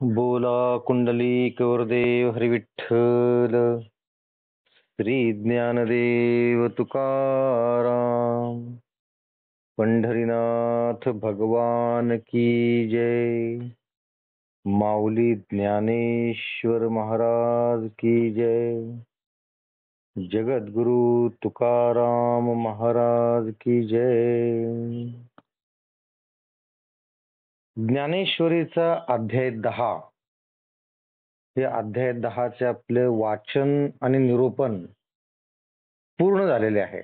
बोला कुंडलिक वरदेव हरी विठ्ठल. श्री ज्ञानदेव तुकाराम. पंढरीनाथ भगवान की जय. माऊली ज्ञानेश्वर महाराज की जय. जगद्गुरु तुकाराम महाराज की जय. ज्ञानेश्वरीचा अध्याय 10. हे अध्याय 10चे आपले वाचन आणि निरूपण पूर्ण झालेले आहे.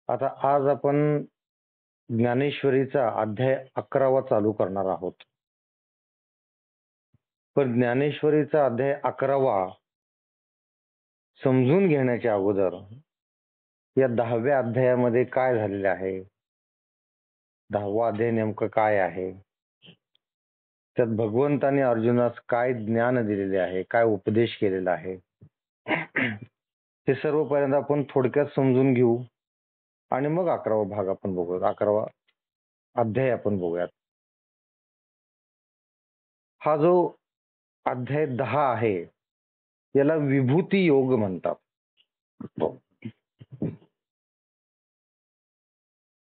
आता आज आपण ज्ञानेश्वरीचा अध्याय 11वा चालू करणार आहोत. पण ज्ञानेश्वरीचा अध्याय 11वा समजून घेण्याच्या अगोदर या 10व्या अध्यायामध्ये काय झालेले आहे, 10वा अध्याय नेमकं काय आहे, त्यात भगवंताने अर्जुनास काय ज्ञान दिलेले आहे, काय उपदेश केलेला आहे, हे सर्व पर्यंत आपण थोडक्यात समजून घेऊ आणि मग 11वा भाग आपण बघूया, 11वा अध्याय आपण बघूयात. हा जो अध्याय 10 आहे याला विभूती योग म्हणतात.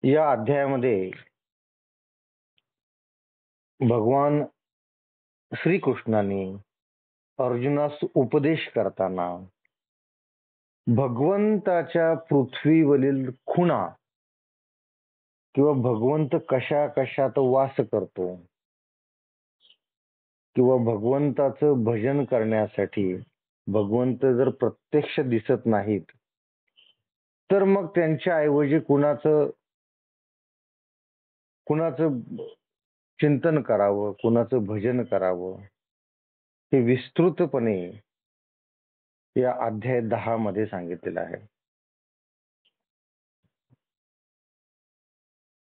या अध्यायामध्ये भगवान श्रीकृष्णाने अर्जुनास उपदेश करताना भगवंताच्या पृथ्वीवरील खुणा किंवा भगवंत कशा कशात वास करतो किंवा भगवंताचं भजन करण्यासाठी भगवंत जर प्रत्यक्ष दिसत नाहीत तर मग त्यांच्या ऐवजी कुणाचं चिंतन करावं, कुणाचं भजन करावं, हे विस्तृतपणे या अध्याय 10 मध्ये सांगितलेलं आहे.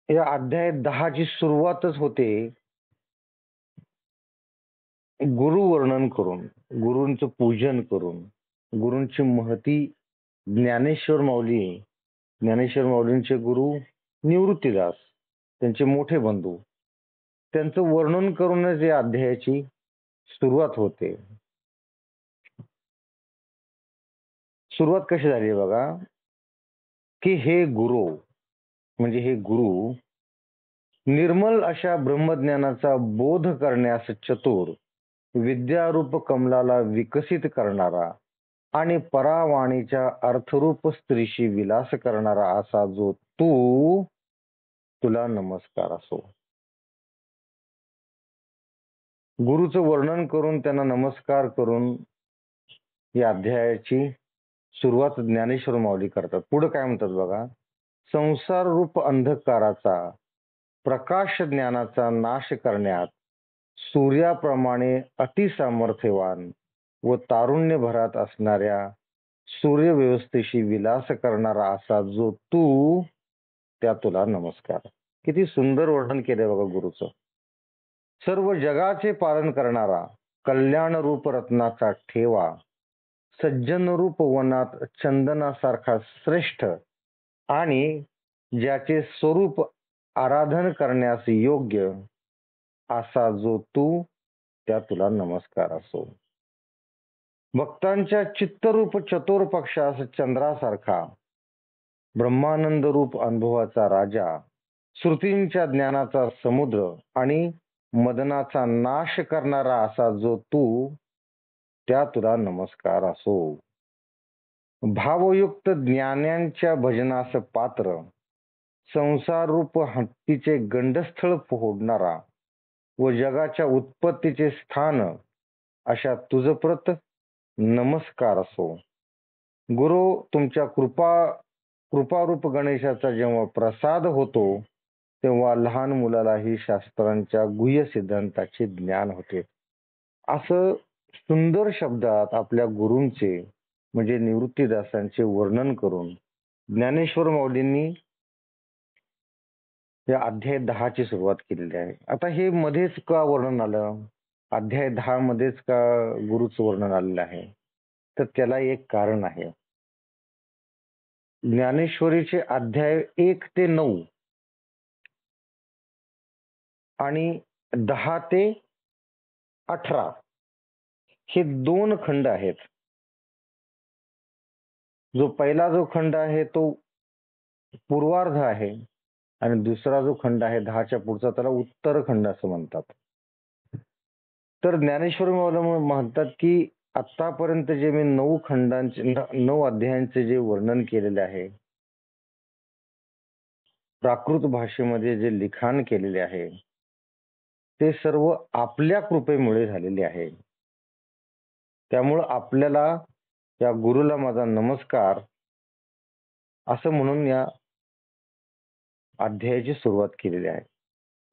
या अध्याय 10 ची सुरुवातच होते गुरु वर्णन करून, गुरूंचं पूजन करून, गुरूंची महती. ज्ञानेश्वर माऊलींचे गुरु निवृत्तीदास, त्यांचे मोठे बंधू, त्यांचं वर्णन करूनच या अध्यायाची सुरुवात होते. सुरुवात कशी झाली बघा, की हे गुरु म्हणजे हे गुरु निर्मल अशा ब्रह्मज्ञानाचा बोध करण्यास चतुर, विद्यारूप कमलाला विकसित करणारा आणि परावाणीच्या अर्थरूप स्त्रीशी विलास करणारा असा जो तू, तुला नमस्कार असो. गुरुचं वर्णन करून त्यांना नमस्कार करून या अध्यायाची सुरुवात ज्ञानेश्वर माऊली करतात. पुढे काय म्हणतात बघा, संसार रूप अंधकाराचा प्रकाश ज्ञानाचा नाश करण्यात सूर्याप्रमाणे अतिसामर्थ्यवान व तारुण्यभरात असणाऱ्या सूर्यव्यवस्थेशी विलास करणारा असा जो तू, त्या तुला नमस्कार. किती सुंदर वर्णन केलंय बघा गुरुचं. सर्व जगाचे पालन करणारा कल्याण रूप रत्नाचा ठेवा, सज्जन रूप वनात चंदनासारखा श्रेष्ठ आणि ज्याचे स्वरूप आराधन करण्यास योग्य असा जो तू, त्या तुला नमस्कार असो. भक्तांच्या चित्तरूप चतुर पक्षास चंद्रासारखा, ब्रह्मानंद रूप अनुभवाचा राजा, श्रुतींच्या ज्ञानाचा समुद्र आणि मदनाचा नाश करणारा असा जो तू, त्या तुला नमस्कार असो. भावयुक्त ज्ञानांच्या भजनास पात्र, संसार रूप हत्तीचे गंडस्थळ फोडणारा व जगाच्या उत्पत्तीचे स्थान अशा तुझप्रत नमस्कार असो. गुरु, तुमच्या कृपारूप गणेशाचा जेव्हा प्रसाद होतो तेव्हा लहान मुलालाही शास्त्रांच्या गुह्य सिद्धांताचे ज्ञान होते. असं सुंदर शब्दात आपल्या गुरूंचे म्हणजे निवृत्तीदासांचे वर्णन करून ज्ञानेश्वर माऊलींनी या अध्याय 10 ची सुरुवात केलेली आहे. आता हे मध्येच का वर्णन आलं, अध्याय 10 मध्येच का गुरुचं वर्णन आलेलं आहे, तर त्याला एक कारण आहे. ज्ञानेश्वरीचे अध्याय 1 ते 9 आणि 10 ते 18 हे 2 खंड आहेत. जो पहिला जो खंड आहे तो पूर्वार्ध आहे आणि दुसरा जो खंड आहे 10च्या पुढचा त्याला उत्तरखंड असं म्हणतात. तर ज्ञानेश्वर माऊली म्हणतात की आतापर्यंत जे मी 9 खंडांचे 9 अध्यायांचे जे वर्णन केलेले आहे, प्राकृत भाषेमध्ये जे लिखाण केलेले आहे, ते सर्व आपल्या कृपेमुळे झालेले आहे. त्यामुळं आपल्याला या गुरुला माझा नमस्कार असं म्हणून या अध्यायाची सुरुवात केलेली आहे.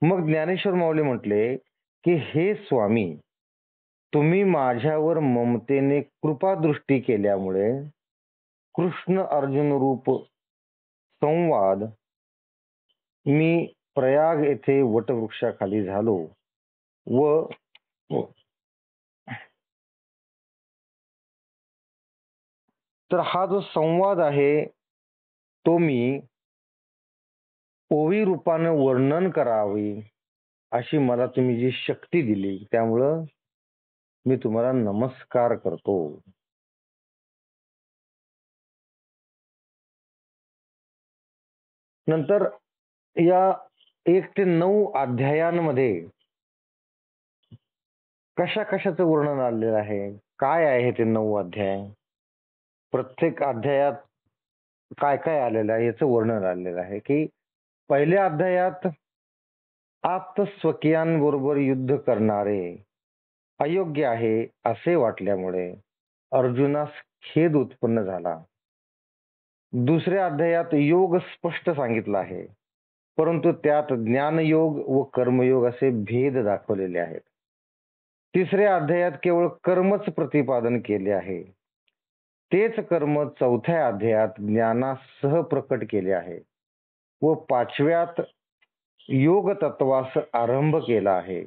मग ज्ञानेश्वर माऊली म्हटले की हे स्वामी, तुम्ही माझ्यावर ममतेने कृपादृष्टी केल्यामुळे कृष्ण अर्जुन रूप संवाद मी प्रयाग येथे वटवृक्षाखाली झालो व तर हा जो संवाद आहे तो मी ओवी रूपानं वर्णन करावी अशी मला तुम्ही जी शक्ती दिली, त्यामुळं मी तुम्हाला नमस्कार करतो. नंतर या 1 ते 9 अध्यायांमध्ये कशा कशाचं वर्णन आलेलं आहे, काय आहे ते 9 अध्याय, प्रत्येक अध्यायात काय काय आलेलं आहे याचं वर्णन आलेलं आहे. की पहिल्या अध्यायात आप्तस्वकीयांबरोबर युद्ध करणारे अयोग्य आहे असे वाटल्यामुळे अर्जुनास खेद उत्पन्न झाला. दुसऱ्या अध्यायात योग स्पष्ट सांगितला आहे, परंतु त्यात ज्ञानयोग व कर्मयोग असे भेद दाखवलेले आहेत. तिसऱ्या अध्यायात केवळ कर्मच प्रतिपादन केले आहे. तेच कर्म चौथ्या अध्यायात ज्ञानासह प्रकट केले आहे व 5व्यात योग तत्वास आरंभ केला आहे.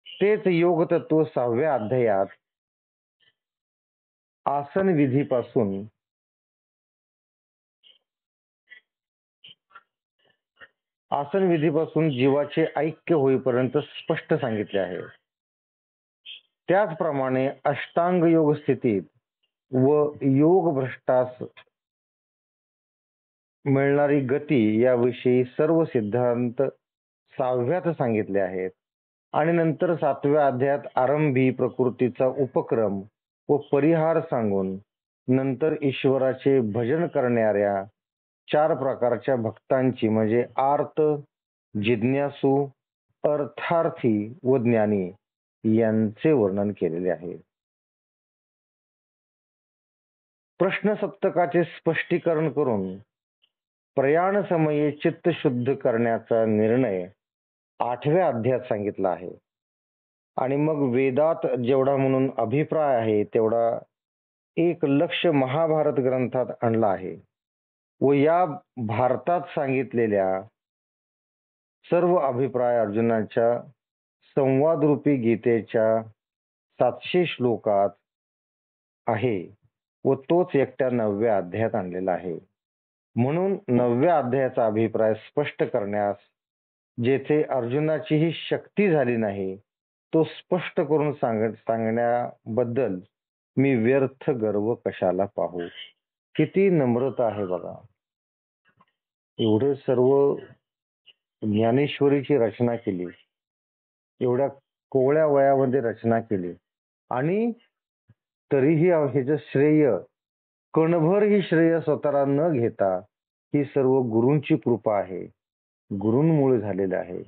तेच योग तत्व 6व्या अध्यायात आसन विधीपासून जीवाचे ऐक्य होईपर्यंत स्पष्ट सांगितले आहे. त्याचप्रमाणे अष्टांग योग स्थितीत व योग भ्रष्टास मिळणारी गती याविषयी सर्व सिद्धांत 6व्यात सांगितले आहेत. आणि नंतर 7व्या अध्यायात आरंभी प्रकृतीचा उपक्रम व परिहार सांगून नंतर ईश्वराचे भजन करणाऱ्या 4 प्रकारच्या भक्तांची म्हणजे आर्त, जिज्ञासू, अर्थार्थी व ज्ञानी यांचे वर्णन केलेले आहे. प्रश्न सप्तकाचे स्पष्टीकरण करून प्रयाण समयी चित्त शुद्ध करण्याचा निर्णय 8व्या अध्यायात सांगितला आहे. आणि मग वेदात जेवढा म्हणून अभिप्राय आहे तेवढा 1 लक्ष महाभारत ग्रंथात आणला आहे व या भारतात सांगितलेल्या सर्व अभिप्राय अर्जुनाच्या संवादरूपी गीतेच्या 700 श्लोकात आहे व तोच एकट्या 9व्या अध्यायात आणलेला आहे. म्हणून 9व्या अध्यायाचा अभिप्राय स्पष्ट करण्यास जेथे अर्जुनाची ही शक्ती झाली नाही तो स्पष्ट करून सांगण्याबद्दल मी व्यर्थ गर्व कशाला पाहू. किती नम्रता आहे बघा. एवढे सर्व ज्ञानेश्वरीची रचना केली, एवढ्या कोवळ्या वयामध्ये रचना केली आणि तरीही ह्याचं श्रेय कणभर ही श्रेय स्वतःला न घेता ही सर्व गुरूंची कृपा आहे, गुरूंमुळे झालेलं आहे.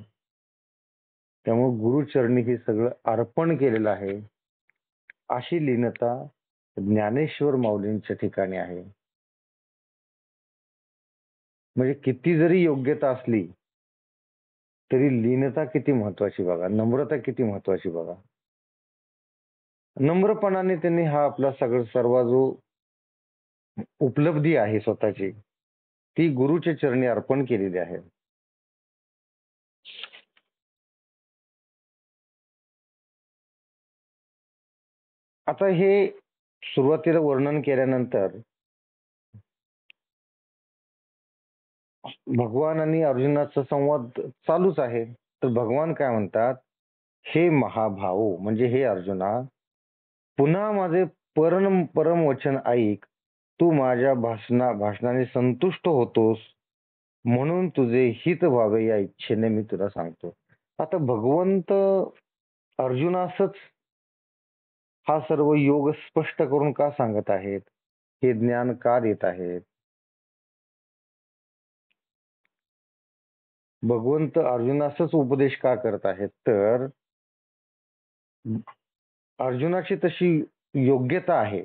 त्यामुळे गुरुचरणी हे सगळं अर्पण केलेलं आहे अशी लीनता ज्ञानेश्वर माऊलींच्या ठिकाणी आहे. म्हणजे किती जरी योग्यता असली तरी लीनता किती महत्वाची बघा, नम्रता किती महत्वाची बघा. नम्रपणाने त्यांनी हा आपला सर्व जो उपलब्धी आहे स्वतःची ती गुरुच्या चरणी अर्पण केलेली आहे. आता हे सुरुवातीला वर्णन केल्यानंतर भगवान आणि अर्जुनाचा संवाद चालूच आहे. तर भगवान काय म्हणतात हे महाभाऊ म्हणजे हे अर्जुना, पुन्हा माझे परम वचन ऐक. तू माझ्या भाषणाने संतुष्ट होतोस म्हणून तुझे हित व्हावे या इच्छेने मी तुला सांगतो. आता भगवंत अर्जुनासच हा सर्व योग स्पष्ट करून का सांगत आहेत? हे ज्ञान का देत आहेत? भगवंत अर्जुनासच उपदेश का करत आहेत? तर अर्जुनाची तशी योग्यता आहे.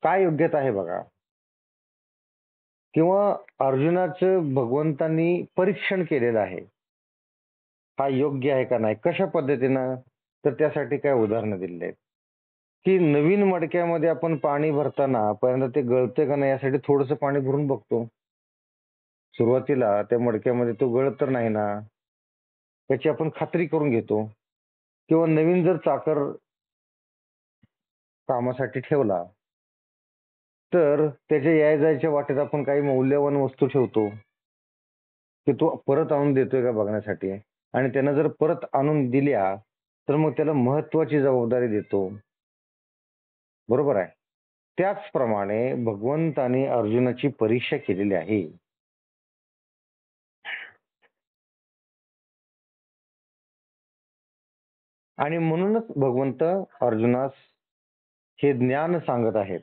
काय योग्यता आहे बघा, किंवा अर्जुनाचं भगवंतांनी परीक्षण केलेलं आहे. हा योग्य आहे का नाही, कशा पद्धतीनं? तर त्यासाठी काय उदाहरणं दिलेली आहेत की नवीन मडक्यामध्ये आपण पाणी भरताना पहिल्यांदा ते गळते का नाही यासाठी थोडंसं पाणी भरून बघतो. सुरुवातीला त्या मडक्यामध्ये तो गळत तर नाही ना, त्याची आपण खात्री करून घेतो. किंवा नवीन जर चाकर कामासाठी ठेवला तर त्याच्या याय जायच्या वाटेत आपण काही मौल्यवान वस्तू ठेवतो की तो परत आणून देतोय का बघण्यासाठी. आणि त्यानं जर परत आणून दिल्या तर मग त्याला महत्वाची जबाबदारी देतो. बरोबर आहे. त्याचप्रमाणे भगवंताने अर्जुनाची परीक्षा केलेली आहे. आणि म्हणूनच भगवंत अर्जुनास हे ज्ञान सांगत आहेत.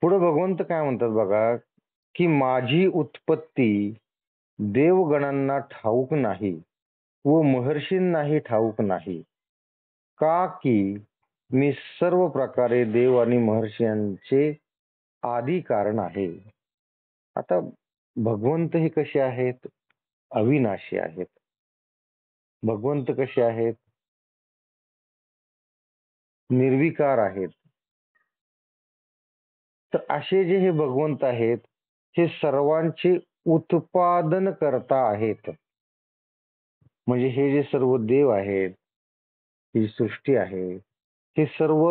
पुढे भगवंत काय म्हणतात बघा, की माझी उत्पत्ती देवगणांना ठाऊक नाही व महर्षींनाही ठाऊक नाही, का की मी सर्व प्रकारे देव आणि महर्षींचे आदी कारण आहे. आता भगवंत हे कसे आहेत? अविनाशी आहेत. भगवंत कसे आहेत? निर्विकार आहेत. तर असे जे हे भगवंत आहेत हे सर्वांचे उत्पादन करता आहेत. म्हणजे हे जे सर्व देव आहेत, ही सृष्टी आहे, हे सर्व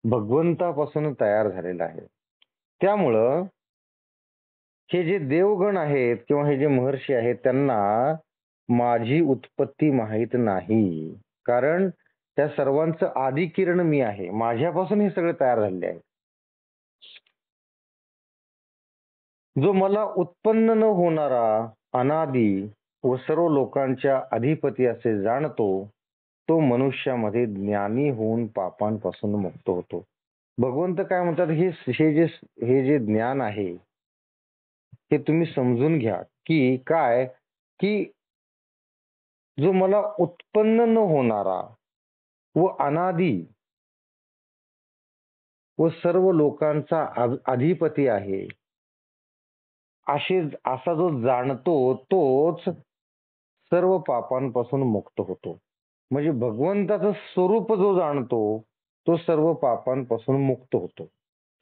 भगवंतापासून तयार झालेलं आहे. त्यामुळं हे जे देवगण आहेत किंवा हे जे महर्षी आहेत त्यांना माझी उत्पत्ती माहीत नाही. कारण त्या सर्वांचं आदी किरण मी आहे. माझ्यापासून हे सगळे तयार झालेले आहे. जो मला उत्पन्न न होणारा अनादी व सर्व लोकांच्या अधिपती असे जाणतो, तो मनुष्यामध्ये ज्ञानी होऊन पापांपासून मुक्त होतो. भगवंत काय म्हणतात, हे जे ज्ञान आहे हे तुम्ही समजून घ्या की काय, की जो मला उत्पन्न न होणारा व अनादी व सर्व लोकांचा अधिपती आहे असा जो जाणतो तोच सर्व पापांपासून मुक्त होतो. म्हणजे भगवंताचं स्वरूप जो जाणतो तो सर्व पापांपासून मुक्त होतो,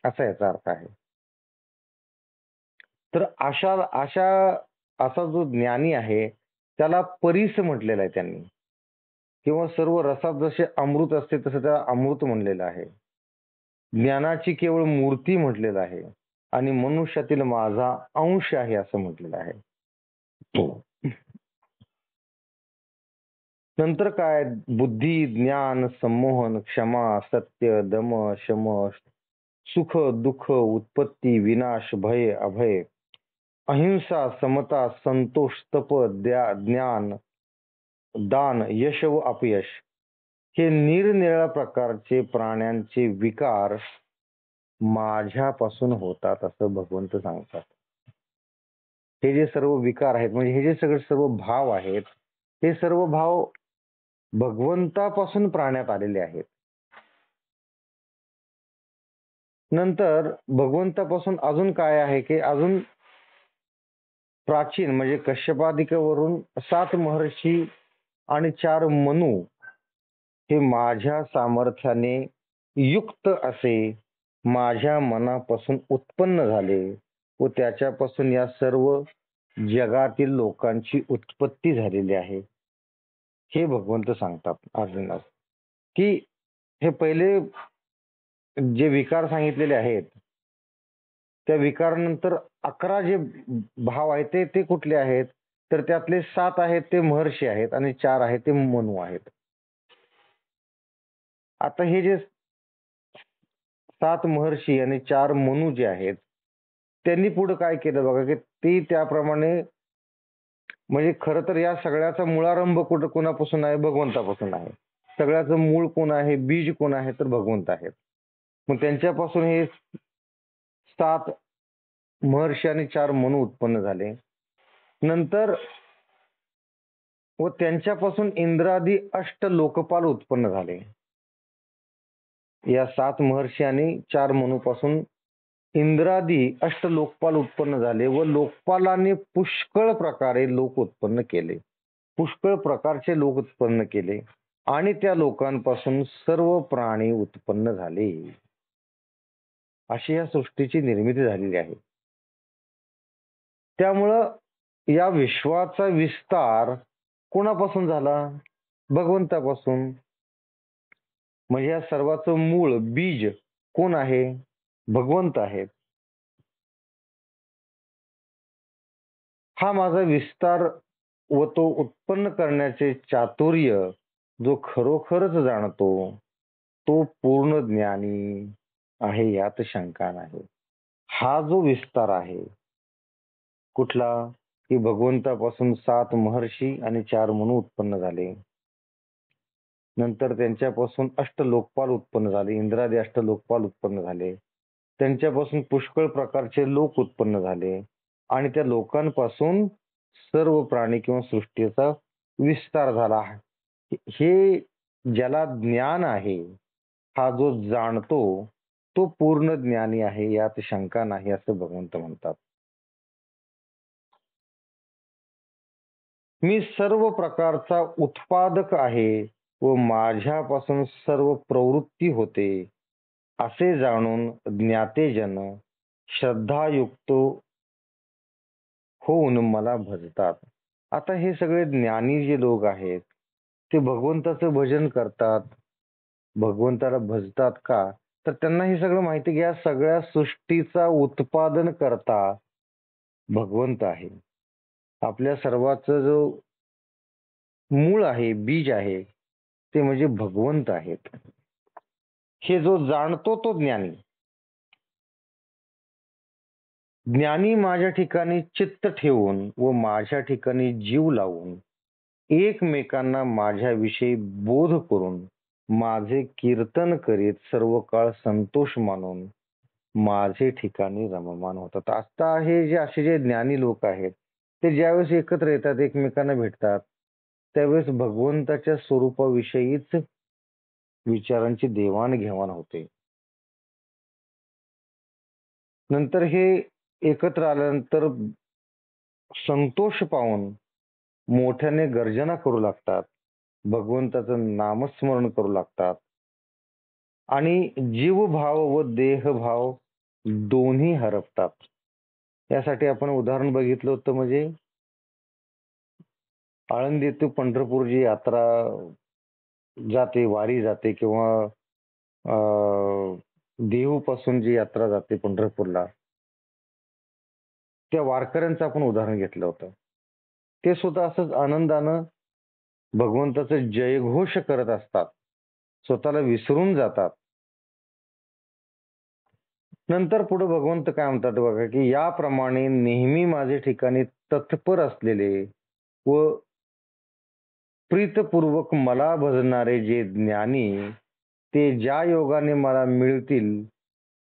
असा याचा अर्थ आहे. तर असा जो ज्ञानी आहे त्याला परीस म्हटलेलं आहे त्यांनी, किंवा सर्व रसात जसे अमृत असते तसं त्याला अमृत म्हणलेलं आहे. ज्ञानाची केवळ मूर्ती म्हटलेलं आहे आणि मनुष्यातील माझा अंश आहे असं म्हटलेलं आहे. नंतर काय? बुद्धी, ज्ञान, संमोहन, क्षमा, सत्य, दम, शम, सुख, दुःख, उत्पत्ती, विनाश, भय, अभय, अहिंसा, समता, संतोष, तप, ज्ञान, दान, यश व अपयश हे निरनिराळ्या प्रकारचे प्राण्यांचे विकार माझ्यापासून होतात असं भगवंत सांगतात. हे जे सर्व विकार आहेत म्हणजे हे जे सगळे सर्व भाव आहेत हे सर्व भाव भगवंतापासून प्राण्यात आलेले आहेत. नंतर भगवंतापासून अजून काय आहे की अजून प्राचीन म्हणजे कश्यपादिकेवरून 7 महर्षी आणि 4 मनु हे माझ्या सामर्थ्याने युक्त असे माझ्या मनापासून उत्पन्न झाले व त्याच्यापासून या सर्व जगातील लोकांची उत्पत्ती झालेली आहे. हे भगवंत सांगतात अर्जुनास की हे पहिले जे विकार सांगितलेले आहेत त्या विकारानंतर 11 जे भाव आहेत ते कुठले आहेत? तर त्यातले 7 आहेत ते महर्षी आहेत आणि 4 आहेत ते मनु आहेत. आता हे जे 7 महर्षी आणि 4 मनु जे आहेत, त्यांनी पुढे काय केलं बघा, की ते त्याप्रमाणे म्हणजे खरं तर या सगळ्याचा मुळारंभ कुठं कोणापासून आहे? भगवंतापासून आहे. सगळ्याचं मूळ कोण आहे? बीज कोण आहे? तर भगवंत आहेत. मग त्यांच्यापासून हे 7 महर्षी आणि 4 मनु उत्पन्न झाले. नंतर व त्यांच्यापासून इंद्रादी अष्ट लोकपाल उत्पन्न झाले. या 7 महर्षी आणि 4 मनुपासून इंद्रादी अष्ट लोकपाल उत्पन्न झाले व लोकपालांनी पुष्कळ प्रकारे लोक उत्पन्न केले. पुष्कळ प्रकारचे लोक उत्पन्न केले आणि त्या लोकांपासून सर्व प्राणी उत्पन्न झाले. अशी या सृष्टीची निर्मिती झालेली आहे. त्यामुळं या विश्वाचा विस्तार कोणापासून झाला? भगवंतापासून. म्हणजे या सर्वाचं मूळ बीज कोण आहे? भगवंत आहेत. हा माझा विस्तार व तो उत्पन्न करण्याचे चातुर्य जो खरोखरच जाणतो तो पूर्ण ज्ञानी आहे, यात शंका नाही. हा जो विस्तार आहे कुठला? की भगवंतापासून 7 महर्षी आणि 4 मनु उत्पन्न झाले. नंतर त्यांच्यापासून अष्ट लोकपाल उत्पन्न झाले. इंद्रादी अष्ट लोकपाल उत्पन्न झाले. त्यांच्यापासून पुष्कळ प्रकारचे लोक उत्पन्न झाले आणि त्या लोकांपासून सर्व प्राणी किंवा सृष्टीचा विस्तार झाला. हे ज्याला ज्ञान आहे, हा जो जाणतो तो पूर्ण ज्ञानी आहे, यात शंका नाही, असं भगवंत म्हणतात. मी सर्व प्रकारचा उत्पादक आहे व माझ्यापासून सर्व प्रवृत्ती होते, असे जाणून ज्ञातेजन श्रद्धायुक्त होऊन मला भजतात. आता हे सगळे ज्ञानी जे लोक आहेत ते भगवंताचं भजन करतात, भगवंताला भजतात का? तर त्यांना हे सगळं माहिती घ्या, सगळ्या सृष्टीचा उत्पादन करता भगवंत आहे. आपल्या सर्वाचं जो मूळ आहे, बीज आहे, ते म्हणजे भगवंत आहेत. हे जो जाणतो तो ज्ञानी. ज्ञानी माझ्या ठिकाणी चित्त ठेवून व माझ्या ठिकाणी जीव लावून एकमेकांना माझ्याविषयी बोध करून माझे कीर्तन करीत सर्व काळ संतोष मानून माझे ठिकाणी रममान होतात. आता हे जे असे जे ज्ञानी लोक आहेत ते ज्यावेळेस एकत्र येतात, एकमेकांना भेटतात, त्यावेळेस भगवंताच्या स्वरूपाविषयीच विचारांची देवाणघेवाण होते. नंतर हे एकत्र आल्यानंतर संतोष पाहून मोठ्याने गर्जना करू लागतात, भगवंताचं नामस्मरण करू लागतात आणि जीवभाव व देहभाव दोन्ही हरपतात. यासाठी आपण उदाहरण बघितलं होतं, म्हणजे आळंदी ते पंढरपूर जी यात्रा जाते, वारी जाते किंवा देहू पासून जी यात्रा जाते पंढरपूरला, त्या वारकऱ्यांचं आपण उदाहरण घेतलं होतं. ते सुद्धा असंच आनंदानं भगवंताचं जयघोष करत असतात, स्वतःला विसरून जातात. नंतर पुढे भगवंत काय म्हणतात बघा, की याप्रमाणे नेहमी माझे ठिकाणी तत्पर असलेले व प्रीतपूर्वक मला भजणारे जे ज्ञानी, ते ज्या योगाने मला मिळतील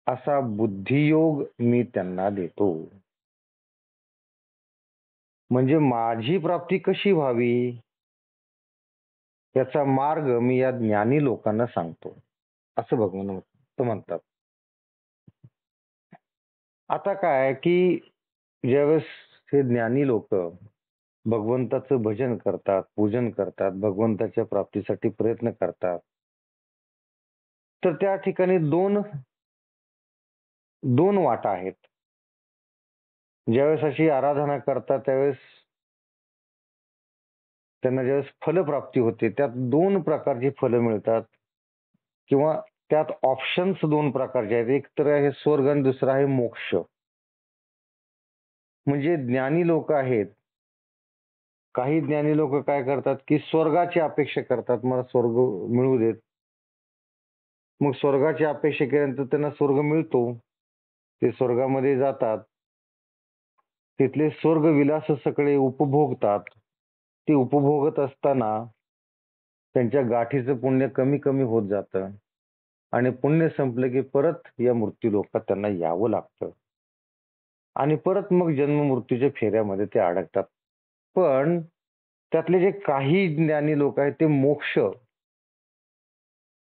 असा बुद्धियोग मी त्यांना देतो. म्हणजे माझी प्राप्ती कशी व्हावी याचा मार्ग मी या ज्ञानी लोकांना सांगतो, असं भगवंत म्हणतात. आता काय की ज्यावेळेस हे ज्ञानी लोक भगवंताचं भजन करतात, पूजन करतात, भगवंताच्या प्राप्तीसाठी प्रयत्न करतात, तर त्या ठिकाणी दोन वाटा आहेत. ज्यावेळेस अशी आराधना करतात त्यावेळेस त्यांना ज्यावेळेस फलप्राप्ती होते, त्यात 2 प्रकारची फलं मिळतात किंवा त्यात ऑप्शन्स दोन प्रकारचे आहेत. एक तर आहे स्वर्ग आणि दुसरा आहे मोक्ष. म्हणजे ज्ञानी लोक आहेत, काही ज्ञानी लोक काय करतात की स्वर्गाची अपेक्षा करतात, मला स्वर्ग मिळू देत. मग स्वर्गाची अपेक्षा केल्यानंतर त्यांना स्वर्ग मिळतो, ते स्वर्गामध्ये जातात, तिथले स्वर्ग विलास सगळे उपभोगतात. ते उपभोगत असताना त्यांच्या गाठीचं पुण्य कमी कमी होत जातं आणि पुण्य संपलं की परत या मृत्यू लोकात त्यांना यावं लागतं आणि परत मग जन्म मृत्यूच्या फेऱ्यामध्ये ते अडकतात. पण त्यातले जे काही ज्ञानी लोक आहेत ते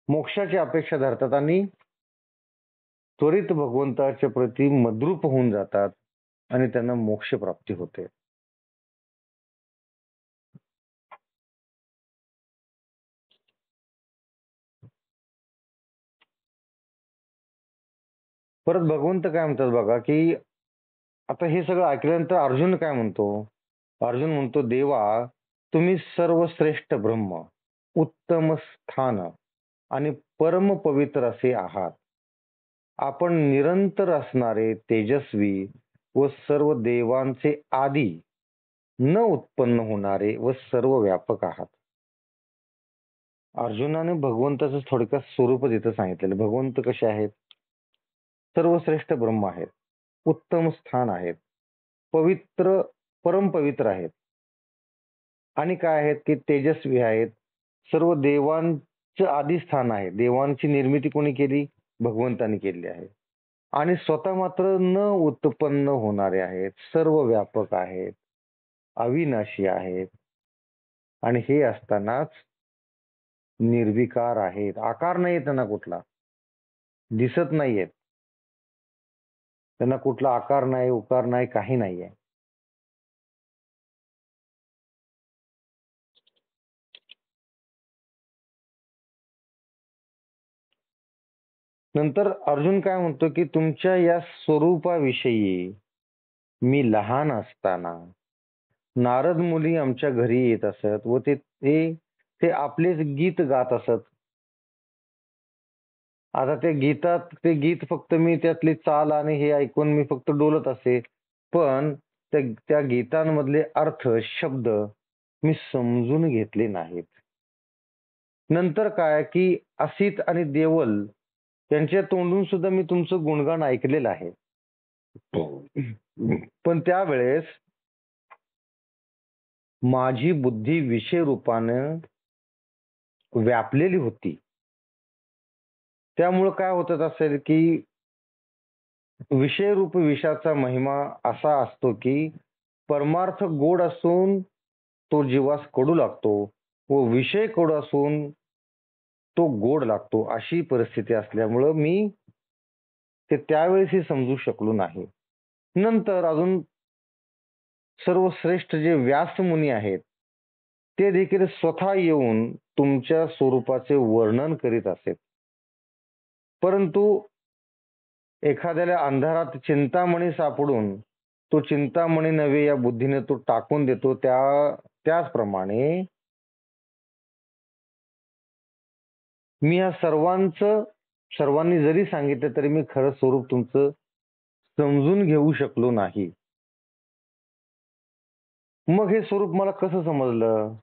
मोक्षाची अपेक्षा धरतात आणि त्वरित भगवंताच्या प्रती मद्रूप होऊन जातात आणि त्यांना मोक्ष प्राप्ती होते. परत भगवंत काय म्हणतात बघा, की आता हे सगळं ऐकल्यानंतर अर्जुन काय म्हणतो? अर्जुन म्हणतो, देवा तुम्ही सर्वश्रेष्ठ ब्रह्म, उत्तम स्थान आणि परम पवित्र असे आहात. आपण निरंतर असणारे तेजस्वी व सर्व देवांचे आदी, न उत्पन्न होणारे व सर्व व्यापक आहात. अर्जुनाने भगवंताचं थोडक्यात स्वरूप इथं सांगितलेलं. भगवंत कसे आहेत? सर्वश्रेष्ठ ब्रह्म आहेत, उत्तम स्थान आहेत, पवित्र परम पवित्र आहेत आणि काय आहेत की तेजस्वी आहेत, सर्व देवांचं आदी स्थान आहे. देवांची निर्मिती कोणी केली? भगवंतानी केली आहे. आणि स्वतः मात्र न उत्पन्न होणारे आहेत, सर्व व्यापक आहेत, अविनाशी आहेत आणि हे असतानाच निर्विकार आहेत. आकार नाही त्यांना कुठला, दिसत नाहीयेत. त्यांना कुठला आकार नाही, उकार नाही, काही नाहीये. नंतर अर्जुन काय म्हणतो की तुमच्या या स्वरूपाविषयी मी लहान असताना नारद मुनी आमच्या घरी येत असत व ते ते ते आपलेच गीत गात असत. आता ते गीत फक्त मी त्यातली चाल आणि हे ऐकून मी फक्त डोलत असे, पण त्या गीतांमधले अर्थ शब्द मी समजून घेतले नाहीत. नंतर काय की असित आणि देवल त्यांच्या तोंडून सुद्धा मी तुमचं गुणगान ऐकलेलं आहे. पण त्यावेळेस माझी बुद्धी विषय रूपानं व्यापलेली होती. त्यामुळं काय होत असेल की विषयरूप विषाचा महिमा असा असतो की परमार्थ गोड असून तो जीवास कडू लागतो व विषय कडू असून तो गोड लागतो, अशी परिस्थिती असल्यामुळं मी ते त्यावेळेसही समजू शकलो नाही. नंतर अजून सर्वश्रेष्ठ जे व्यास मुनी आहेत ते देखील स्वतः येऊन तुमच्या स्वरूपाचे वर्णन करीत असेत. परंतु एखाद्याला अंधारात चिंतामणी सापडून तो चिंतामणी नव्हे या बुद्धीने तो टाकून देतो, त्याचप्रमाणे मी या सर्वांनी जरी सांगितलं तरी मी खरं स्वरूप तुमचं समजून घेऊ शकलो नाही. मग हे स्वरूप मला कसं समजलं?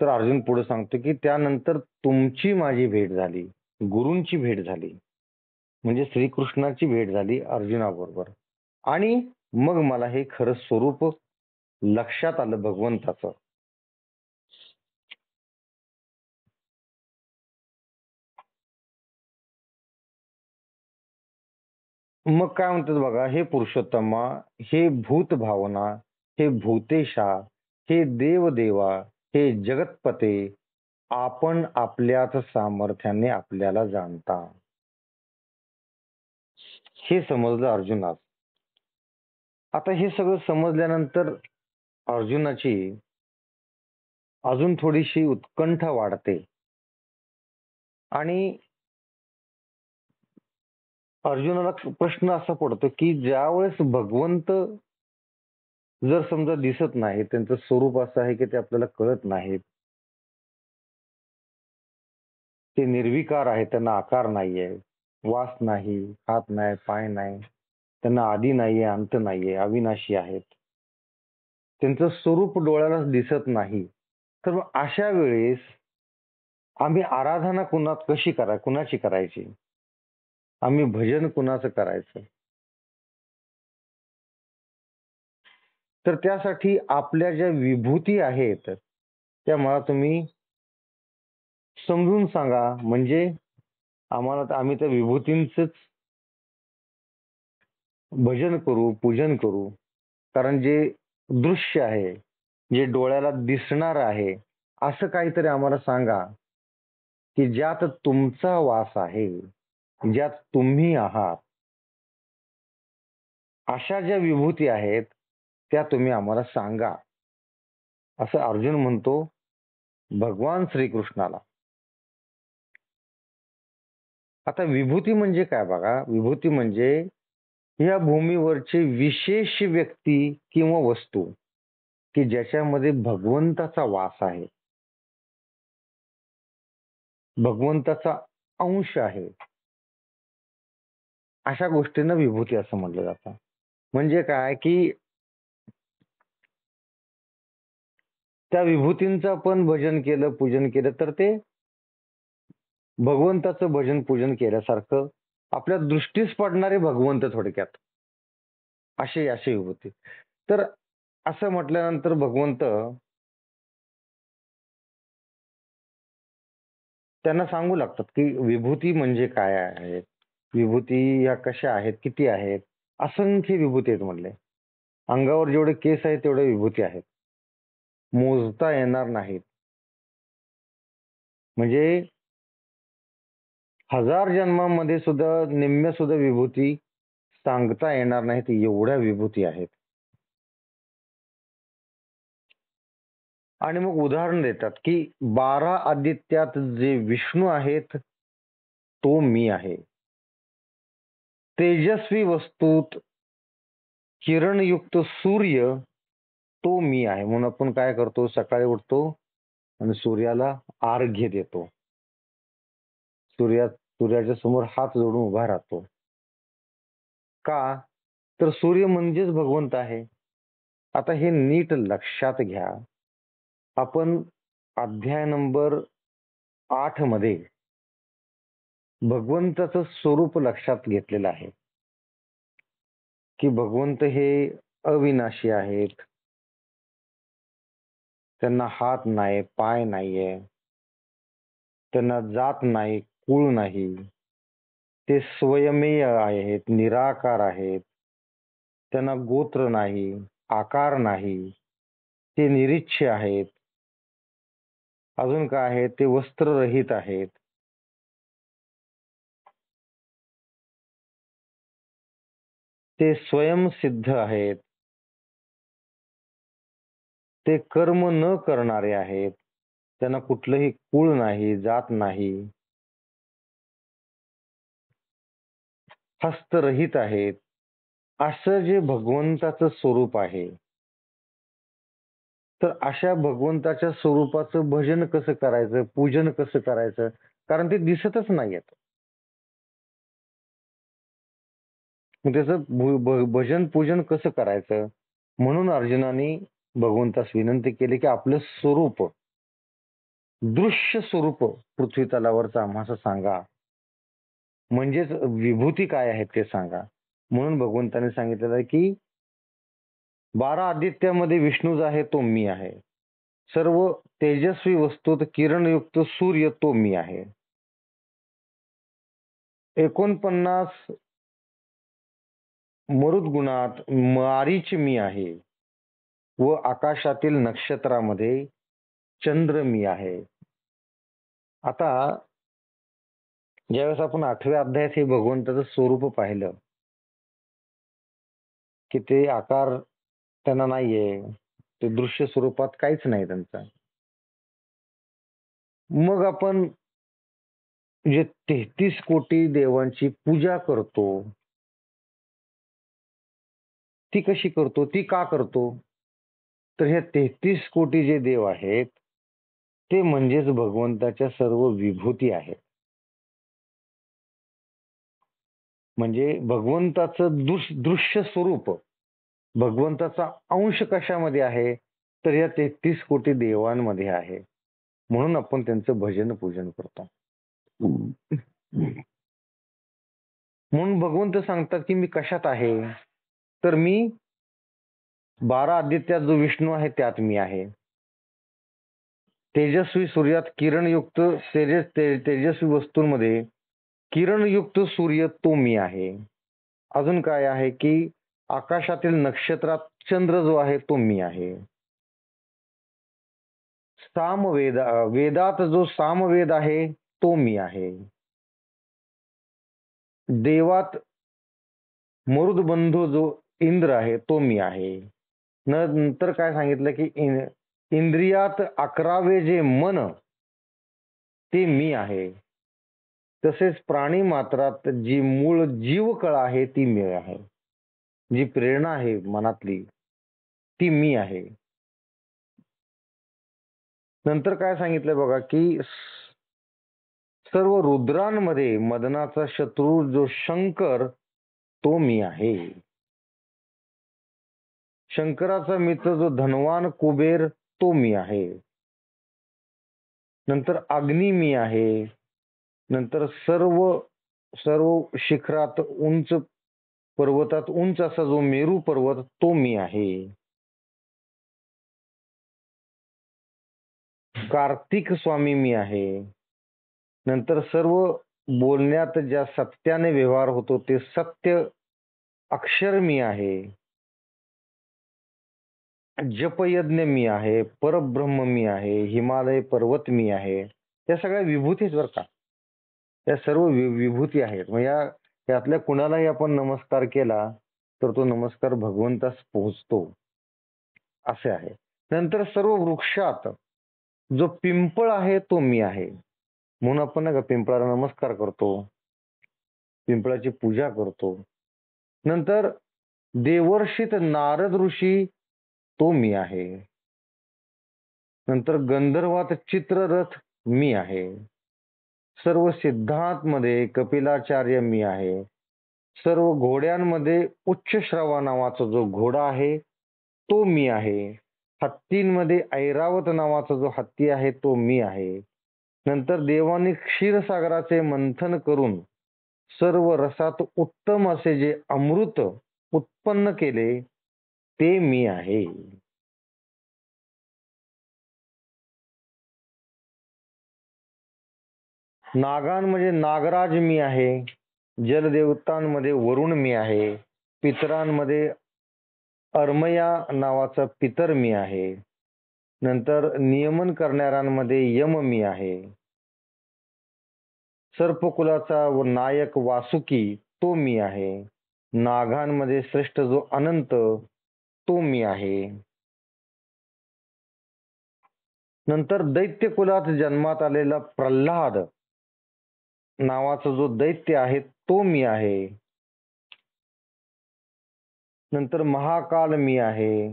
तर अर्जुन पुढे सांगतो की त्यानंतर तुमची माझी भेट झाली, गुरूंची भेट झाली, म्हणजे श्रीकृष्णाची भेट झाली अर्जुनाबरोबर आणि मग मला हे खरं स्वरूप लक्षात आलं भगवंताचं. मग काय म्हणतात बघा, हे पुरुषोत्तमा, हे भूत भावना, हे भूतेशा, हे देवदेवा, हे जगतपते, आपण आपल्याच सामर्थ्याने आपल्याला जाणता. हे समजलं अर्जुनास. आता हे सगळं समजल्यानंतर अर्जुनाची अजून थोडीशी उत्कंठा वाढते आणि अर्जुनाला प्रश्न असा पडतो की ज्यावेळेस भगवंत जर समजा दिसत नाही, त्यांचं स्वरूप असं आहे की ते आपल्याला कळत नाहीत, ते निर्विकार आहे, त्यांना आकार नाहीये, वास नाही, हात नाही, पाय नाही, त्यांना आदी नाहीये, अंत नाहीये, अविनाशी आहेत. त्यांचं स्वरूप डोळ्याला दिसत नाही. तर मग अशा वेळेस आम्ही आराधना कुणाची करायची? आम्ही भजन कुणाचं करायचं? तर त्यासाठी आपल्या ज्या विभूती आहेत, त्या मला तुम्ही समजून सांगा. म्हणजे आम्ही त्या विभूतींचंच भजन करू, पूजन करू. कारण जे दृश्य आहे, जे डोळ्याला दिसणार आहे, असं काहीतरी आम्हाला सांगा, की ज्यात तुमचा वास आहे, ज्यात तुम्ही आहात. अशा ज्या विभूती आहेत, त्या तुम्ही आम्हाला सांगा, असं अर्जुन म्हणतो भगवान श्रीकृष्णाला. आता विभूती म्हणजे काय बघा, विभूती म्हणजे या भूमीवरचे विशेष व्यक्ती किंवा वस्तू, की ज्याच्यामध्ये भगवंताचा वास आहे, भगवंताचा अंश आहे. अशा गोष्टींना विभूती असं म्हटलं जातं. म्हणजे काय, की त्या विभूतींचं आपण भजन केलं, पूजन केलं, तर ते भगवंताचं भजन पूजन केल्यासारखं आपल्या दृष्टीस पडणारे भगवंत थोडक्यात. अशी विभूती. तर असं म्हटल्यानंतर भगवंत त्यांना सांगू लागतात, की विभूती म्हणजे काय आहे? विभूती ह्या कशा आहेत? किती आहेत? असंख्य विभूती आहेत म्हणले. अंगावर जेवढे केस आहेत तेवढ्या विभूती आहेत. मोजता येणार नाहीत. म्हणजे हजार जन्मामध्ये सुद्धा निम्म्या सुद्धा विभूती सांगता येणार नाहीत, एवढ्या विभूती आहेत. आणि मग उदाहरण देतात, की 12 आदित्यात जे विष्णू आहेत, तो मी आहे. तेजस्वी वस्तूत किरणयुक्त सूर्य, तो मी आहे. म्हणून आपण काय करतो, सकाळी उठतो आणि सूर्याला अर्घ्य देतो. सूर्याच्या समोर हात जोडून उभा राहतो. का? तर सूर्य म्हणजेच भगवंत आहे. आता हे नीट लक्षात घ्या. आपण अध्याय नंबर 8 मध्ये भगवंताचं स्वरूप लक्षात घेतलेलं आहे, की भगवंत हे अविनाशी आहेत. त्यांना हात नाही, पाय नाहीये. त्यांना जात नाही, कुळ नाही. ते स्वयमेय आहेत, निराकार आहेत. त्यांना गोत्र नाही, आकार नाही. ते निरीच्छ आहेत. अजून काय आहेत? ते वस्त्ररहित आहेत. ते स्वयंसिद्ध आहेत. ते कर्म न करणारे आहेत. त्यांना कुठलंही कुळ नाही, जात नाही. हस्तरहित आहेत. असं जे भगवंताचं स्वरूप आहे, तर अशा भगवंताच्या स्वरूपाचं भजन कसं करायचं, पूजन कसं करायचं? कारण ते दिसतच नाहीयेत. मग त्याचं भजन पूजन कसं करायचं? म्हणून अर्जुनाने भगवंतास विनंती केली, की आपलं स्वरूप, दृश्य स्वरूप पृथ्वी तलावरचं आम्हाला सांगा. म्हणजेच विभूती काय आहेत ते सांगा. म्हणून भगवंताने सांगितलेलं आहे, की 12 आदित्यामध्ये विष्णू जो आहे तो मी आहे. सर्व तेजस्वी वस्तूत किरणयुक्त सूर्य तो मी आहे. 49 मरुद्गुणात मारीच मी आहे व आकाशातील नक्षत्रामध्ये चंद्र मी आहे. आता ज्यावेळेस आपण 8व्या अध्यायात हे भगवंताचं स्वरूप पाहिलं, की ते आकार त्यांना नाहीये. ते दृश्य स्वरूपात काहीच नाही त्यांचं. मग आपण जे 33 कोटी देवांची पूजा करतो, ती कशी करतो? ती का करतो? तर हे 33 कोटी जे देव आहेत, ते म्हणजेच भगवंताच्या सर्व विभूती आहेत. म्हणजे भगवंताचं दृश्य स्वरूप, भगवंताचा अंश कशामध्ये आहे, तर या 33 कोटी देवांमध्ये आहे. म्हणून आपण त्यांचं भजन पूजन करतो. म्हणून भगवंत सांगतात की मी कशात आहे, तर मी 12 आदित्यात जो विष्णू आहे त्यात मी आहे. तेजस्वी सूर्यात किरणयुक्त तेजस्वी वस्तूंमध्ये किरणयुक्त सूर्य तो मी आहे. अजून काय आहे की आकाशातील नक्षत्रात चंद्र जो आहे तो मी आहे. वेदात जो सामवेद आहे तो मी आहे. देवात मरुदबंधू जो इंद्र आहे तो मी आहे. नंतर काय सांगितलं की इंद्रियात 11वे जे मन ते मी आहे. तसेच प्राणी मात्रात जी मूळ जीवकळा आहे ती मी आहे. जी प्रेरणा आहे मनातली ती मी आहे. नंतर काय सांगितलंय बघा की सर्व रुद्रांमध्ये मदनाचा शत्रू जो शंकर तो मी आहे. शंकराचा मित्र जो धनवान कुबेर तो मी आहे. नंतर अग्नी मी आहे. नंतर सर्व सर्व शिखरात उंच पर्वतात उंच असा जो मेरू पर्वत तो मी आहे. कार्तिक स्वामी मी आहे. नंतर सर्व बोलण्यात ज्या सत्याने व्यवहार होतो ते सत्य अक्षर मी आहे. जपयज्ञ मी आहे. परब्रह्म मी आहे. हिमालय पर्वत मी आहे. या सगळ्या विभूतीच बरं का. या सर्व विभूती आहेत. मग यातल्या कुणालाही आपण नमस्कार केला तर तो नमस्कार भगवंतास पोहोचतो असे आहे. नंतर सर्व वृक्षात जो पिंपळ आहे तो मी आहे. म्हणून आपण नाही का पिंपळाला नमस्कार करतो, पिंपळाची पूजा करतो. नंतर देवर्षित नारद ऋषी तो मी आहे. नंतर गंधर्वात चित्ररथ मी आहे. सर्व सिद्धांतमध्ये कपिलाचार्य मी आहे. सर्व घोड्यांमध्ये उच्चश्रवा नावाचा जो घोडा आहे तो मी आहे. हत्तींमध्ये ऐरावत नावाचा जो हत्ती आहे तो मी आहे. नंतर देवांनी क्षीरसागराचे मंथन करून सर्व रसात उत्तम असे जे अमृत उत्पन्न केले ते मी आहे. नागांमध्ये नागराज मी आहे. जलदेवतांमध्ये वरुण मी आहे. पितरांमध्ये अर्मया नावाचा पितर मी आहे. नंतर नियमन करणाऱ्यांमध्ये यम मी आहे. सर्पकुलाचा नायक वासुकी तो मी आहे. नागांमध्ये श्रेष्ठ जो अनंत तो मी आहे. नंतर दैत्य कुलात जन्मात आलेला प्रल्हाद नावाचा जो दैत्य आहे तो मी आहे. नंतर महाकाल मी आहे.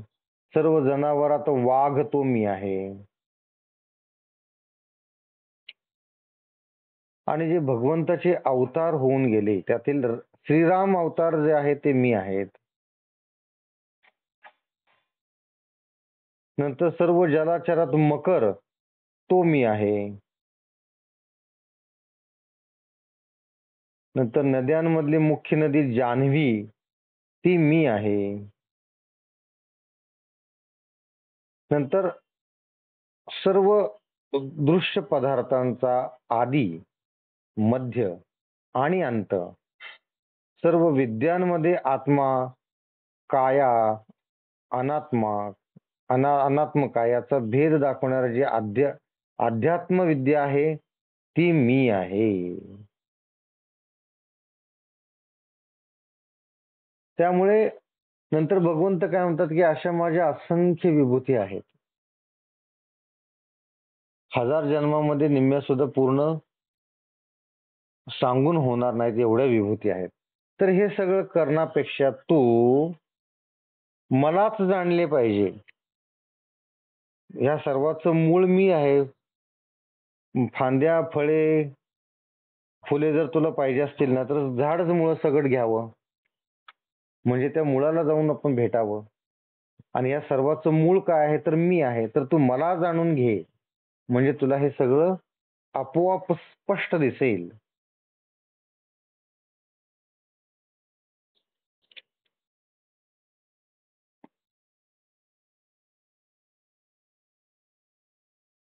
सर्व जनावरात वाघ तो मी आहे. आणि जे भगवंताचे अवतार होऊन गेले त्यातील श्रीराम अवतार जे आहे ते मी आहेत. नंतर सर्व जलाचरात मकर तो मी आहे. नंतर नद्यांमधली मुख्य नदी जान्हवी ती मी आहे. नंतर सर्व दृश्य पदार्थांचा आदी मध्य आणि अंत, सर्व विद्यांमध्ये आत्मा काया अनात्मा अनात्म कायाचा भेद दाखवणारी जी अध्यात्म विद्या आहे ती मी आहे. त्यामुळे नंतर भगवंत काय म्हणतात की अशा माझ्या असंख्य विभूती आहेत. 1000 जन्मामध्ये निम्म्या सुद्धा पूर्ण सांगून होणार नाहीत एवढ्या विभूती आहेत. तर हे सगळं करण्यापेक्षा तू मलाच जाणले पाहिजे. या सर्वाचं मूळ मी आहे. फांद्या, फळे, फुले जर तुला पाहिजे असतील ना, तर झाडच मुळं सगट घ्यावं. म्हणजे त्या मुळाला जाऊन आपण भेटावं. आणि या सर्वाचं मूळ काय आहे, तर मी आहे. तर तू मला जाणून घे. म्हणजे तुला हे सगळं आपोआप स्पष्ट दिसेल.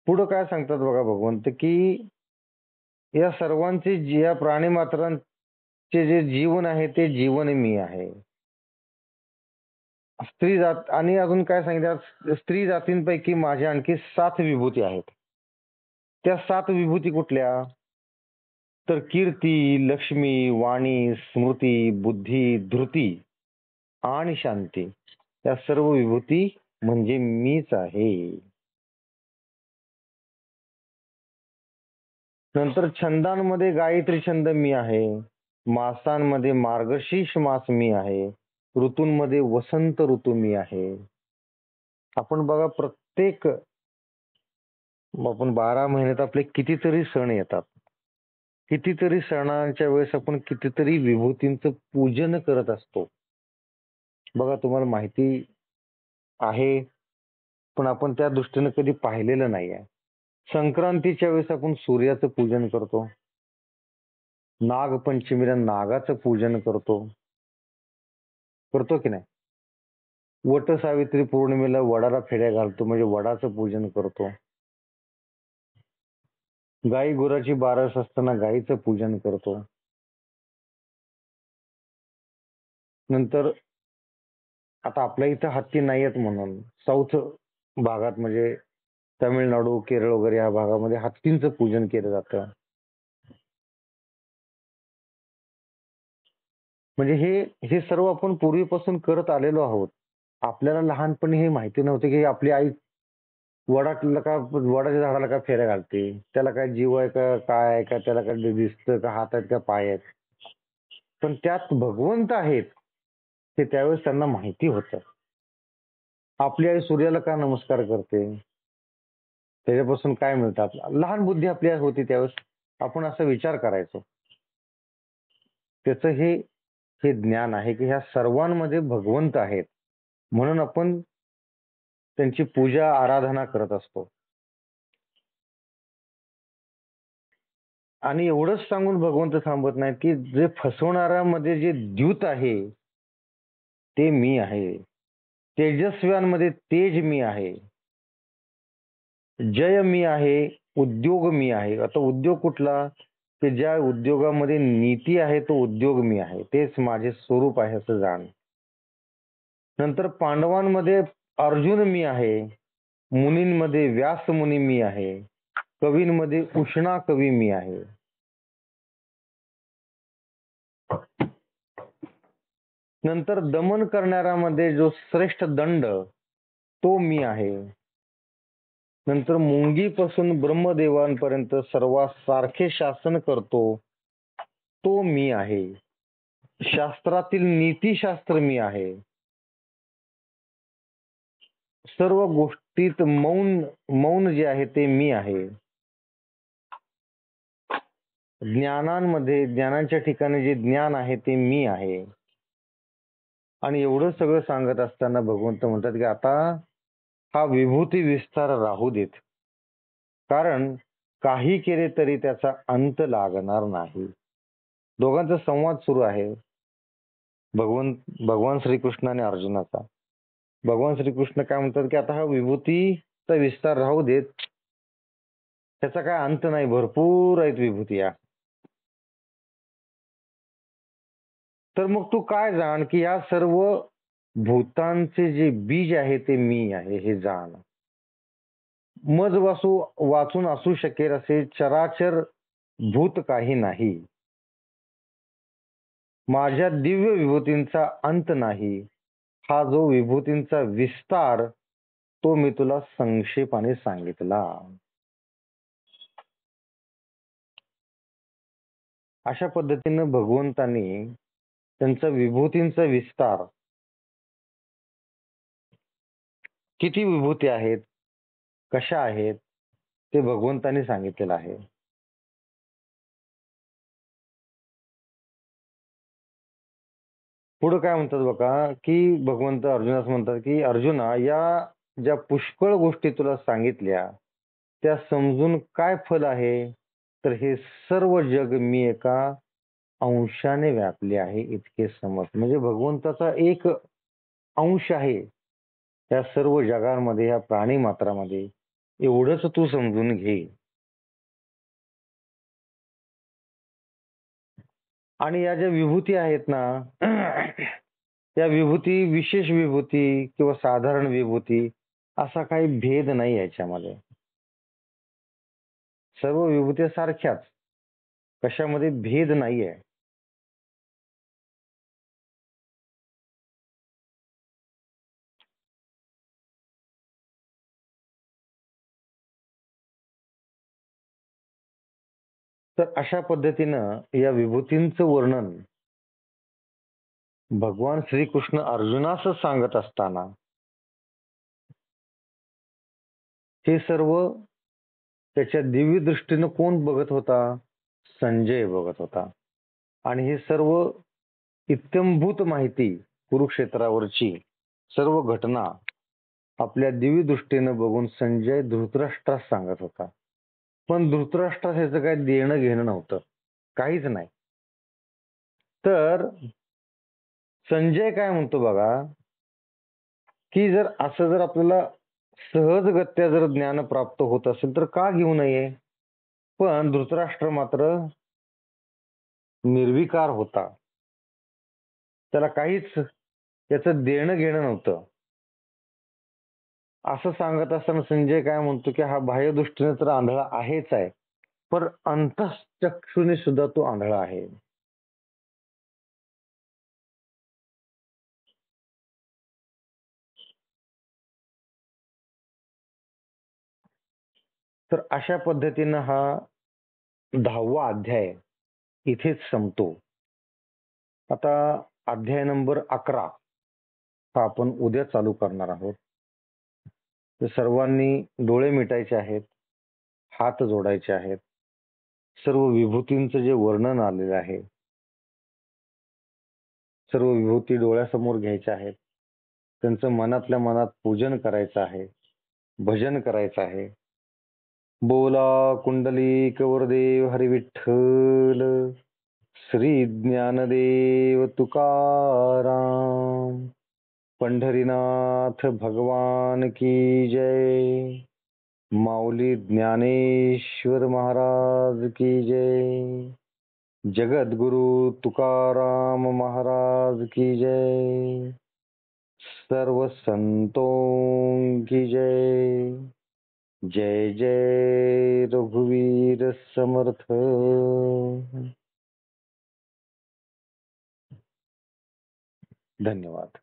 पुढं काय सांगतात बघा भगवंत, की या सर्वांचे या प्राणीमात्रांचे जे जीवन आहे ते जीवन मी आहे. स्त्री जात आणि अजून काय सांगितलं, स्त्री जातींपैकी माझ्या आणखी 7 विभूती आहेत. त्या 7 विभूती कुठल्या? तर कीर्ती, लक्ष्मी, वाणी, स्मृती, बुद्धी, धृती आणि शांती. या सर्व विभूती म्हणजे मीच आहे. नंतर छंदांमध्ये गायत्री छंद मी आहे. मासांमध्ये मार्गशीर्ष मास मी आहे. ऋतूंमध्ये वसंत ऋतू मी आहे. आपण बघा आपण 12 महिन्यात आपले कितीतरी सण येतात. कितीतरी सणांच्या वेळेस आपण कितीतरी विभूतींचं पूजन करत असतो. बघा तुम्हाला माहिती आहे, पण आपण त्या दृष्टीने कधी पाहिलेलं नाहीये. संक्रांतीच्या वेळेस आपण सूर्याचं पूजन करतो. नागपंचमीला नागाचं पूजन करतो. करतो की नाही? वटसावित्री पौर्णिमेला वडाला फेऱ्या घालतो, म्हणजे वडाचं पूजन करतो. गाई गुराची बारस असताना गाईचं पूजन करतो. नंतर आता आपल्या इथं हत्ती नाही आहेत म्हणून साऊथ भागात म्हणजे तामिळनाडू, केरळ वगैरे या भागामध्ये हत्तींचं पूजन केलं जातं. म्हणजे हे हे सर्व आपण पूर्वीपासून करत आलेलो आहोत. आपल्याला लहानपणी हे माहिती नव्हते, की आपली आई वडाच्या झाडाला का फेऱ्या घालते, त्याला काय जीव आहे का, काय आहे का, त्याला काय दिसतं का, हात आहेत का, पाय आहेत. पण त्यात भगवंत आहेत हे त्यावेळेस त्यांना माहिती होतं. आपली आई सूर्याला का नमस्कार करते, त्याच्यापासून काय मिळतं आपल्याला. लहान बुद्धी आपली होती त्यावेळेस, आपण असा विचार करायचो. त्याचं हे हे ज्ञान आहे, की ह्या सर्वांमध्ये भगवंत आहेत. म्हणून आपण त्यांची पूजा आराधना करत असतो. आणि एवढंच सांगून भगवंत थांबत नाहीत, की जे फसवणाऱ्यामध्ये जे द्यूत आहे ते मी आहे. तेजस्व्यांमध्ये तेज मी आहे. जय मी आहे. उद्योग मी आहे. आता उद्योग कुठला? की ज्या उद्योगामध्ये नीती आहे तो उद्योग मी आहे. तेच माझे स्वरूप आहे असं जाण. नंतर पांडवांमध्ये अर्जुन मी आहे. मुनींमध्ये व्यास मुनी मी आहे. कवींमध्ये उष्णा कवी मी आहे. नंतर दमन करणाऱ्यामध्ये जो श्रेष्ठ दंड तो मी आहे. नंतर मुंगीपासून ब्रह्मदेवांपर्यंत सर्वांसारखे शासन करतो तो मी आहे. शास्त्रातील नीतिशास्त्र मी आहे. सर्व गोष्टीत मौन मौन जे आहे ते मी आहे. ज्ञानांच्या ठिकाणी जे ज्ञान आहे ते मी आहे. आणि एवढं सगळं सांगत असताना भगवंत म्हणतात, की आता हा विभूती विस्तार राहू देत. कारण काही केले तरी त्याचा अंत लागणार नाही. दोघांचा संवाद सुरू आहे. भगवान श्रीकृष्ण आणि अर्जुनाचा. भगवान श्रीकृष्ण काय म्हणतात, की आता हा विभूतीचा विस्तार राहू देत. त्याचा काय अंत नाही, भरपूर आहेत विभूती या. तर मग तू काय जाण, की या सर्व भूतांचे जे बीज आहे ते मी आहे हे जाण. मज वाचून असू शकेल असे चराचर भूत काही नाही. माझ्या दिव्य विभूतींचा अंत नाही. हा जो विभूतींचा विस्तार तो मी तुला संक्षेपाने सांगितला. अशा पद्धतीनं भगवंतांनी त्यांचा विभूतींचा विस्तार, किती विभूती आहेत, कशा आहेत, ते भगवंतांनी सांगितलेलं आहे. पुढे काय म्हणतात बघा, की भगवंत अर्जुनास म्हणतात, की "अर्जुना, या ज्या पुष्कळ गोष्टी तुला सांगितल्या, त्या समजून काय फल आहे? तर हे सर्व जग मी एका अंशाने व्यापले आहे इतके समज." म्हणजे भगवंताचा एक अंश आहे या सर्व जगांमध्ये, या प्राणी मात्रामध्ये. एवढंच तू समजून घे. आणि या ज्या विभूती आहेत ना, त्या विभूती विशेष विभूती किंवा साधारण विभूती असा काही भेद नाही याच्यामध्ये. सर्व विभूत्या सारख्याच. कशामध्ये भेद नाहीये. तर अशा पद्धतीनं या विभूतींचं वर्णन भगवान श्रीकृष्ण अर्जुनास सांगत असताना हे सर्व त्याच्या दिव्य दृष्टीनं कोण बघत होता? संजय बघत होता. आणि हे सर्व इत्थंभूत माहिती कुरुक्षेत्रावरची सर्व घटना आपल्या दिव्य दृष्टीनं बघून संजय धृतराष्ट्रास सांगत होता. पण धृतराष्ट्रास ह्याचं काही देणं घेणं नव्हतं. काहीच नाही. तर संजय काय म्हणतो बघा, की जर आपल्याला सहजगत्या जर ज्ञान प्राप्त होत असेल तर का घेऊ नये? पण धृतराष्ट्र मात्र निर्विकार होता. त्याला काहीच याचं देणं घेणं नव्हतं. असं सांगत असताना संजय काय म्हणतो, की हा बाह्यदृष्टीने तर आंधळा आहेच आहे, पण अंतःचक्षुने सुद्धा तो आंधळा आहे. तर अशा पद्धतीनं हा 10वा अध्याय इथेच संपतो. आता अध्याय नंबर 11 हा आपण उद्या चालू करणार आहोत. तर सर्वांनी डोळे मिटायचे आहेत, हात जोडायचे आहेत. सर्व विभूतींचं जे वर्णन आलेलं आहे, सर्व विभूती डोळ्यासमोर घ्यायच्या आहेत. त्यांचं मनातल्या मनात पूजन करायचं आहे, भजन करायचं आहे. बोला कुंडलिक वरदेव हरी विठ्ठल, श्री ज्ञानदेव तुकाराम, पंढरीनाथ भगवान की जय, माऊली ज्ञानेश्वर महाराज की जय, जगद्गुरु तुकाराम महाराज की जय, सर्व संतों की जय. जय जय रघुवीर समर्थ. धन्यवाद.